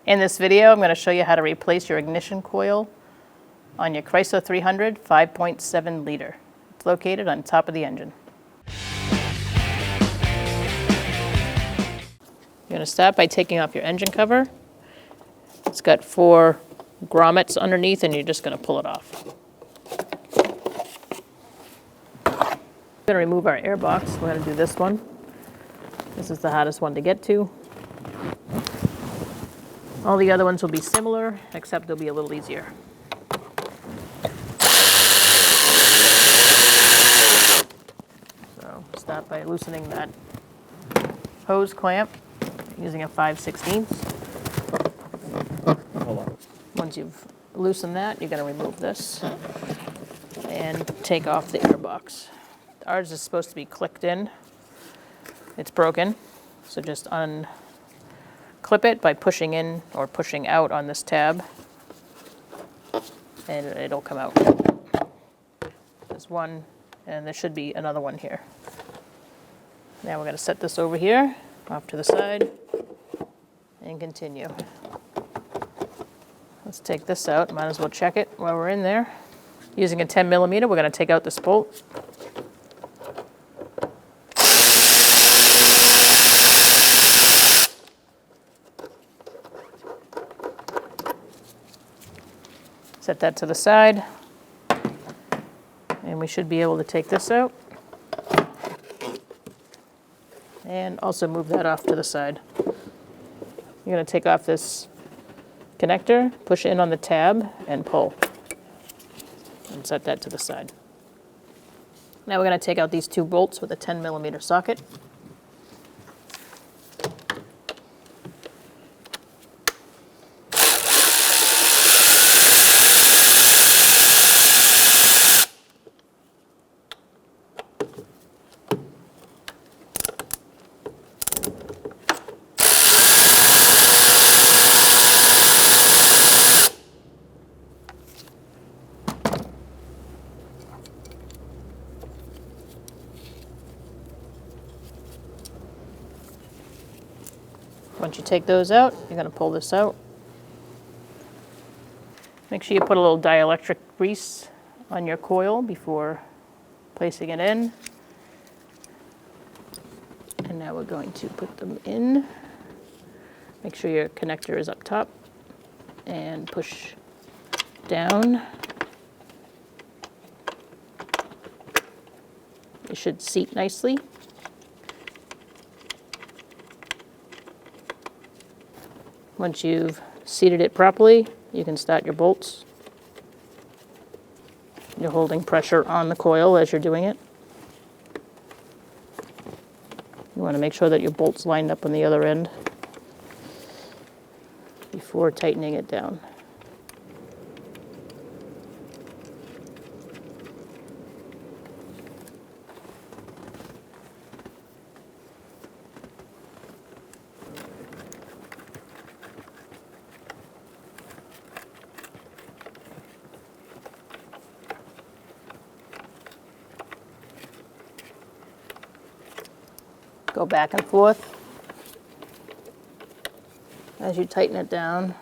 In this video, I'm going to show you how to replace your ignition coil on your Chrysler 300 5.7 liter. It's located on top of the engine. You're going to start by taking off your engine cover. It's got 4 grommets underneath, and you're just going to pull it off. We're going to remove our airbox. We're going to do this one. This is the hardest one to get to. All the other ones will be similar, except they'll be a little easier. So start by loosening that hose clamp using a 5/16. Once you've loosened that, you're going to remove this and take off the airbox. Ours is supposed to be clicked in. It's broken, so just unclip it by pushing in or pushing out on this tab, and it'll come out. There's one, and there should be another one here. Now we're going to set this over here, off to the side, and continue. Let's take this out. Might as well check it while we're in there. Using a 10 millimeter, we're going to take out this bolt. Set that to the side, and we should be able to take this out. And also move that off to the side. You're going to take off this connector, push in on the tab, and pull. And set that to the side. Now we're going to take out these 2 bolts with a 10 millimeter socket. Once you take those out, you're going to pull this out. Make sure you put a little dielectric grease on your coil before placing it in. And now we're going to put them in. Make sure your connector is up top and push down. It should seat nicely. Once you've seated it properly, you can start your bolts. You're holding pressure on the coil as you're doing it. You want to make sure that your bolt's lined up on the other end before tightening it down. Go back and forth as you tighten it down.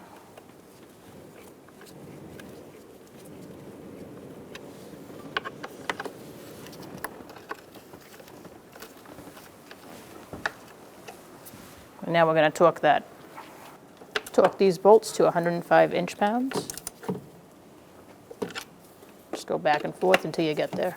And now we're going to torque that. Torque these bolts to 105 inch-pounds. Just go back and forth until you get there.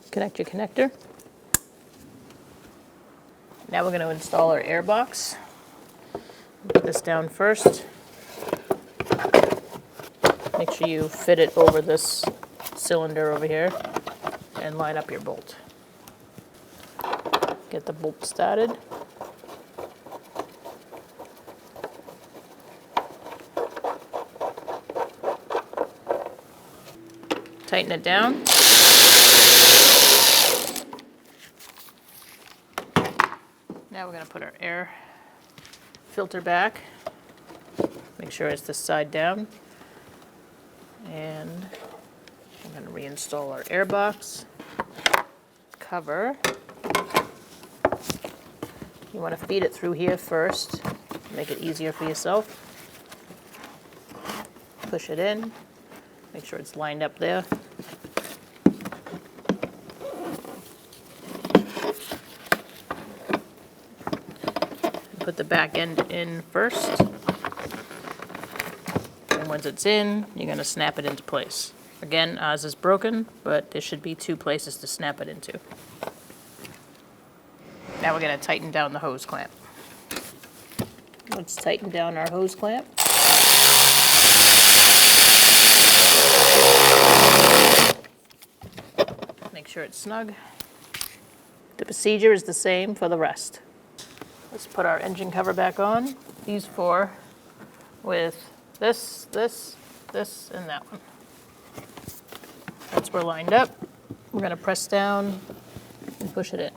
Connect your connector. Now we're going to install our airbox. Put this down first. Make sure you fit it over this cylinder over here and line up your bolt. Get the bolt started. Tighten it down. Now we're going to put our air filter back. Make sure it's this side down. And I'm going to reinstall our airbox cover. You want to feed it through here first, make it easier for yourself. Push it in, make sure it's lined up there. Put the back end in first. And once it's in, you're going to snap it into place. Again, ours is broken, but there should be 2 places to snap it into. Now we're going to tighten down the hose clamp. Let's tighten down our hose clamp. Make sure it's snug. The procedure is the same for the rest. Let's put our engine cover back on. These 4 with this, this, this, and that one. Once we're lined up, we're going to press down and push it in.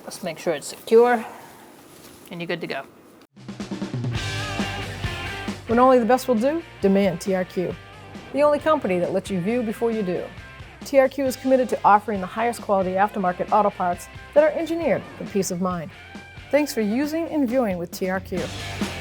Let's make sure it's secure, and you're good to go. When only the best will do, demand TRQ. The only company that lets you view before you do. TRQ is committed to offering the highest quality aftermarket auto parts that are engineered for peace of mind. Thanks for using and viewing with TRQ.